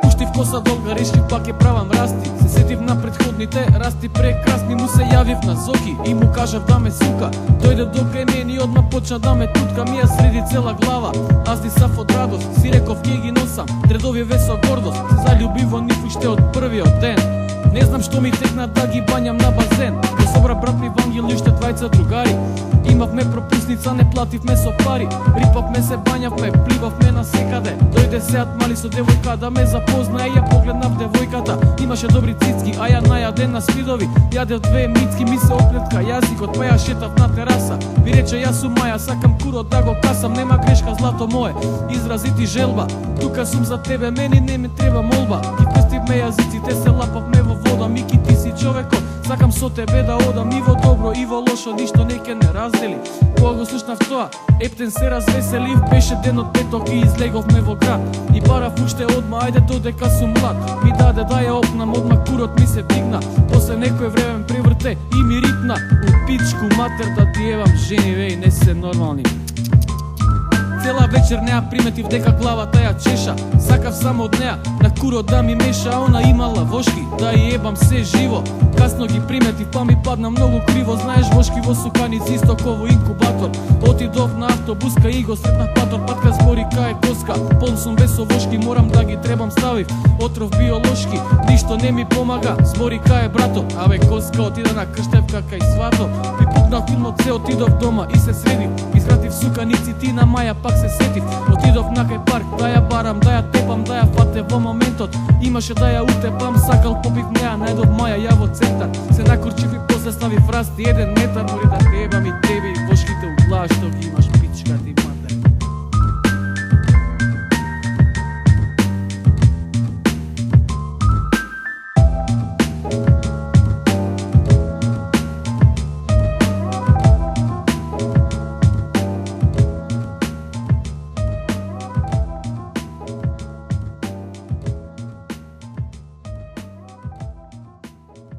Пуштив коса долга, решив пак ја правам расти. Се сетив на претходните расти прекрасни. Му се јавив на Зоки и му кажав да ме сука. Дојде до кај мене и одма почна да ме тутка. Ми ја среди цела глава, аз дисав од радост. Си реков ќе ги носам, дредови ве со гордост. Се заљуби во нив уште од првиот ден. Не знам што ми текна да ги бањам на базен. Го собра брат ми Вангел и уште двајца другари. Имавме пропусница, не плативме со пари. Рипавме се, бањавме, пливавме на секаде. Дојде сеат мали со девојка да ме запозна. Ја погледнав девојката, имаше добри цицки, а ја најаден на спидови. Јадев две мицки, ми се оплетка јазикот, па ја шетав на тераса. Ви рече јас сум Маја, сакам курот да го касам. Нема грешка, злато мое, изразити желба. Тука сум за тебе, мени не ми треба молба. Ги пестивме јазиците, се лапавме во вода. Мики, ти си човекот, сакам со тебе да одам. И во добро, и во лошо, ништо не ке не раздели. Кога го слушнав тоа, ептен се развеселив. Беше денот петок и излеговме во град. И барав уште одма, ајде додека сум млад. Ми даде да ја опнам, одма курот ми се дигна. После некој време ме приврте и ми ритна. У пичку матер да ти евам жени, веј, не се нормални. Цела вечер неа приметив дека главата ја чеша. Сакав само од неа на курот да ми меша. Она имала вошки, да ја ебам се живо. Касно ги приметив, па ми падна многу криво. Знаеш, вошки во Суканици исто ко во инкубатор. Отидов на автобуска и го сретнав патор. Патка збори кај коска, полн сум без со вошки. Морам да ги требам, ставив отров биолошки. Ништо не ми помага, збори кај брато. Абе коска, отида на крштевка кај свато. Припукнав филмот, се отидов дома и се средив. Изгратив Суканици, ти на Маја пак се сетив. Отидов на кај парк, да ја барам, да ја тепам, да ја фате во моментот. Имаше да ја утепам, сакал попив неа, најдов Маја ја во центар. Се накурчив и после ставив расти 1 метар, мори да те ебам и тебе и вошките у глава што ги